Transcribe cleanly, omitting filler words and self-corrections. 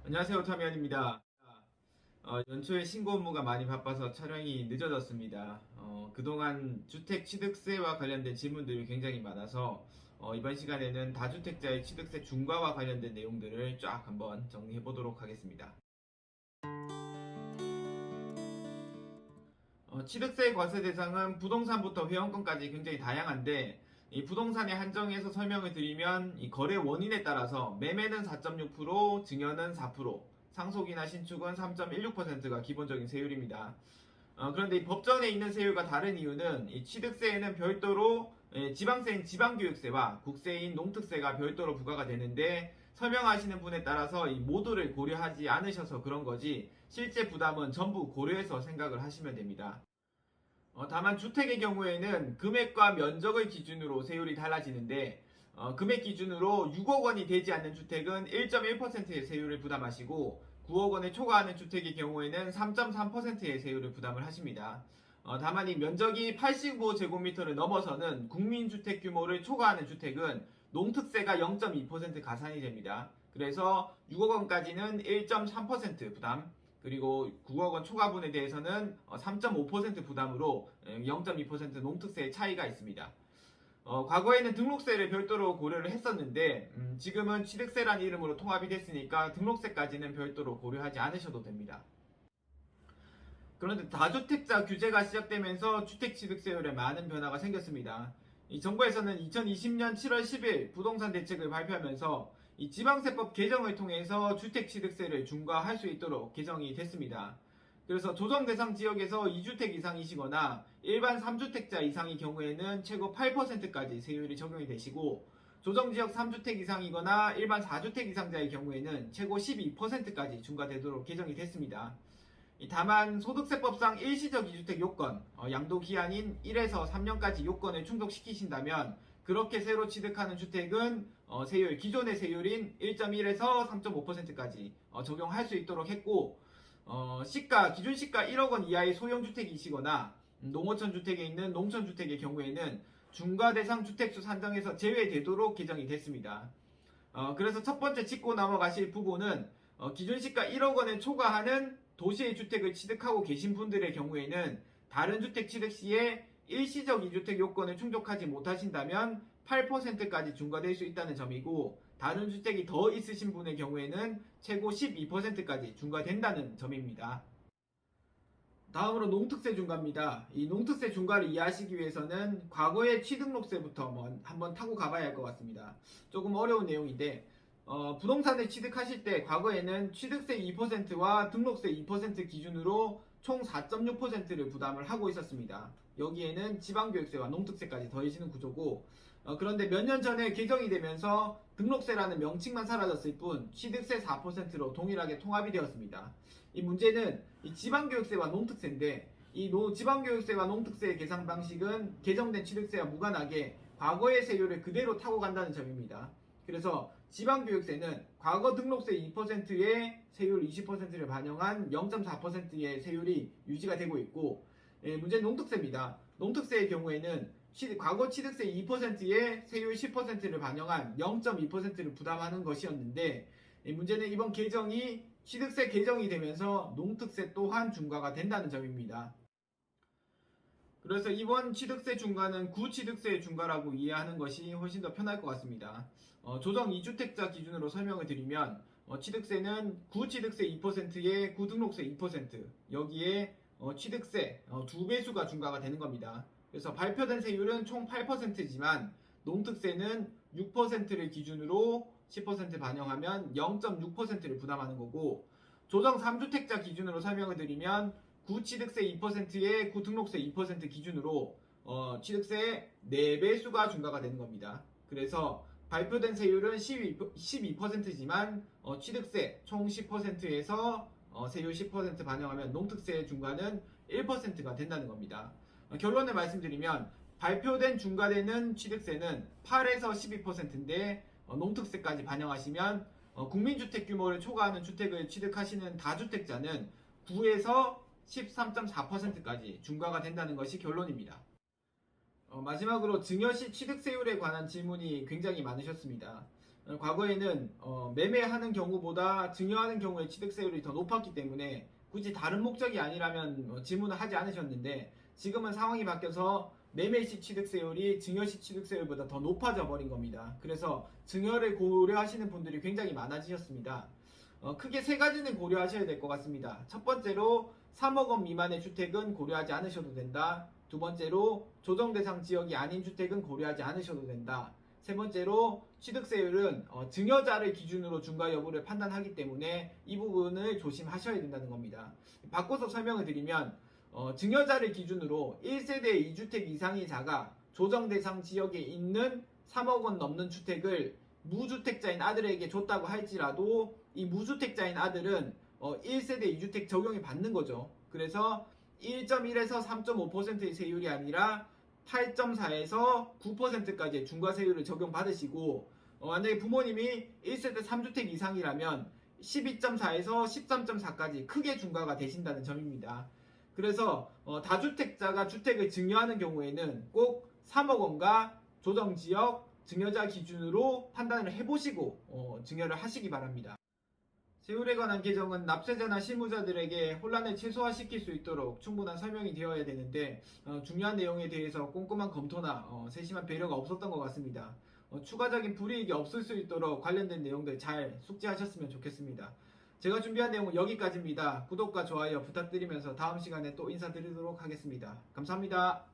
안녕하세요, 타미안입니다. 연초에 신고 업무가 많이 바빠서 촬영이 늦어졌습니다. 그동안 주택 취득세와 관련된 질문들이 굉장히 많아서 이번 시간에는 다주택자의 취득세 중과와 관련된 내용들을 쫙 한번 정리해 보도록 하겠습니다. 취득세 과세 대상은 부동산부터 회원권까지 굉장히 다양한데 이 부동산에 한정해서 설명을 드리면 이 거래 원인에 따라서 매매는 4.6%, 증여는 4%, 상속이나 신축은 3.16%가 기본적인 세율입니다. 그런데 이 법전에 있는 세율과 다른 이유는 이 취득세에는 별도로 지방세인 지방교육세와 국세인 농특세가 별도로 부과가 되는데 설명하시는 분에 따라서 이 모두를 고려하지 않으셔서 그런 거지 실제 부담은 전부 고려해서 생각을 하시면 됩니다. 다만 주택의 경우에는 금액과 면적을 기준으로 세율이 달라지는데 금액 기준으로 6억 원이 되지 않는 주택은 1.1%의 세율을 부담하시고 9억 원에 초과하는 주택의 경우에는 3.3%의 세율을 부담을 하십니다. 다만 이 면적이 85제곱미터를 넘어서는 국민주택 규모를 초과하는 주택은 농특세가 0.2% 가산이 됩니다. 그래서 6억 원까지는 1.3% 부담, 그리고 9억 원 초과분에 대해서는 3.5% 부담으로 0.2% 농특세의 차이가 있습니다. 과거에는 등록세를 별도로 고려를 했었는데 지금은 취득세란 이름으로 통합이 됐으니까 등록세까지는 별도로 고려하지 않으셔도 됩니다. 그런데 다주택자 규제가 시작되면서 주택취득세율에 많은 변화가 생겼습니다. 이 정부에서는 2020년 7월 10일 부동산 대책을 발표하면서 이 지방세법 개정을 통해서 주택취득세를 중과할 수 있도록 개정이 됐습니다. 그래서 조정 대상 지역에서 2주택 이상이시거나 일반 3주택자 이상의 경우에는 최고 8%까지 세율이 적용이 되시고 조정지역 3주택 이상이거나 일반 4주택 이상자의 경우에는 최고 12%까지 중과되도록 개정이 됐습니다. 다만 소득세법상 일시적 2주택 요건, 양도 기한인 1에서 3년까지 요건을 충족시키신다면 그렇게 새로 취득하는 주택은 세율, 기존의 세율인 1.1에서 3.5%까지 적용할 수 있도록 했고 기준 시가 1억 원 이하의 소형주택이시거나 농어촌 주택에 있는 농촌주택의 경우에는 중과 대상 주택수 산정에서 제외되도록 개정이 됐습니다. 그래서 첫 번째 짚고 넘어가실 부분은 기준 시가 1억 원을 초과하는 도시의 주택을 취득하고 계신 분들의 경우에는 다른 주택 취득 시에 일시적 2주택 요건을 충족하지 못하신다면 8%까지 중과될 수 있다는 점이고 다른 주택이 더 있으신 분의 경우에는 최고 12%까지 중과된다는 점입니다. 다음으로 농특세 중과입니다. 이 농특세 중과를 이해하시기 위해서는 과거의 취등록세부터 한번 타고 가봐야 할 것 같습니다. 조금 어려운 내용인데 부동산을 취득하실 때 과거에는 취득세 2%와 등록세 2% 기준으로 총 4.6%를 부담을 하고 있었습니다. 여기에는 지방교육세와 농특세까지 더해지는 구조고 그런데 몇 년 전에 개정이 되면서 등록세라는 명칭만 사라졌을 뿐 취득세 4%로 동일하게 통합이 되었습니다. 이 문제는 이 지방교육세와 농특세인데 이 지방교육세와 농특세의 계산 방식은 개정된 취득세와 무관하게 과거의 세율을 그대로 타고 간다는 점입니다. 그래서 지방교육세는 과거 등록세 2%의 세율 20%를 반영한 0.4%의 세율이 유지가 되고 있고 문제는 농특세입니다. 농특세의 경우에는 과거 취득세 2%의 세율 10%를 반영한 0.2%를 부담하는 것이었는데 문제는 이번 개정이 취득세 개정이 되면서 농특세 또한 중과가 된다는 점입니다. 그래서 이번 취득세 중과는 구취득세 중과라고 이해하는 것이 훨씬 더 편할 것 같습니다. 조정 2주택자 기준으로 설명을 드리면 취득세는 구취득세 2%에 구등록세 2% 여기에 취득세 2배수가 중과가 되는 겁니다. 그래서 발표된 세율은 총 8%지만 농특세는 6%를 기준으로 10% 반영하면 0.6%를 부담하는 거고 조정 3주택자 기준으로 설명을 드리면 구취득세 2%에 구등록세 2% 기준으로 취득세 4배수가 중과가 되는 겁니다. 그래서 발표된 세율은 12%지만 취득세 총 10%에서 세율 10% 반영하면 농특세 중과는 1%가 된다는 겁니다. 결론을 말씀드리면 발표된 중과되는 취득세는 8에서 12%인데 농특세까지 반영하시면 국민주택 규모를 초과하는 주택을 취득하시는 다주택자는 9에서 13.4%까지 중과가 된다는 것이 결론입니다. 마지막으로 증여시 취득세율에 관한 질문이 굉장히 많으셨습니다. 과거에는 매매하는 경우보다 증여하는 경우의 취득세율이 더 높았기 때문에 굳이 다른 목적이 아니라면 질문을 하지 않으셨는데, 지금은 상황이 바뀌어서 매매 시 취득세율이 증여 시 취득세율보다 더 높아져 버린 겁니다. 그래서 증여를 고려하시는 분들이 굉장히 많아지셨습니다. 크게 세 가지는 고려하셔야 될 것 같습니다. 첫 번째로 3억 원 미만의 주택은 고려하지 않으셔도 된다. 두 번째로 조정 대상 지역이 아닌 주택은 고려하지 않으셔도 된다. 세 번째로 취득세율은 증여자를 기준으로 중과 여부를 판단하기 때문에 이 부분을 조심하셔야 된다는 겁니다. 바꿔서 설명을 드리면 증여자를 기준으로 1세대 2주택 이상의 자가 조정 대상 지역에 있는 3억 원 넘는 주택을 무주택자인 아들에게 줬다고 할지라도 이 무주택자인 아들은 1세대 2주택 적용이 받는 거죠. 그래서 1.1에서 3.5%의 세율이 아니라 8.4에서 9%까지의 중과세율을 적용받으시고, 만약에 부모님이 1세대 3주택 이상이라면 12.4에서 13.4까지 크게 중과가 되신다는 점입니다. 그래서 다주택자가 주택을 증여하는 경우에는 꼭 3억 원과 조정지역, 증여자 기준으로 판단을 해보시고 증여를 하시기 바랍니다. 세율에 관한 개정은 납세자나 실무자들에게 혼란을 최소화시킬 수 있도록 충분한 설명이 되어야 되는데 중요한 내용에 대해서 꼼꼼한 검토나 세심한 배려가 없었던 것 같습니다. 추가적인 불이익이 없을 수 있도록 관련된 내용들 잘 숙지하셨으면 좋겠습니다. 제가 준비한 내용은 여기까지입니다. 구독과 좋아요 부탁드리면서 다음 시간에 또 인사드리도록 하겠습니다. 감사합니다.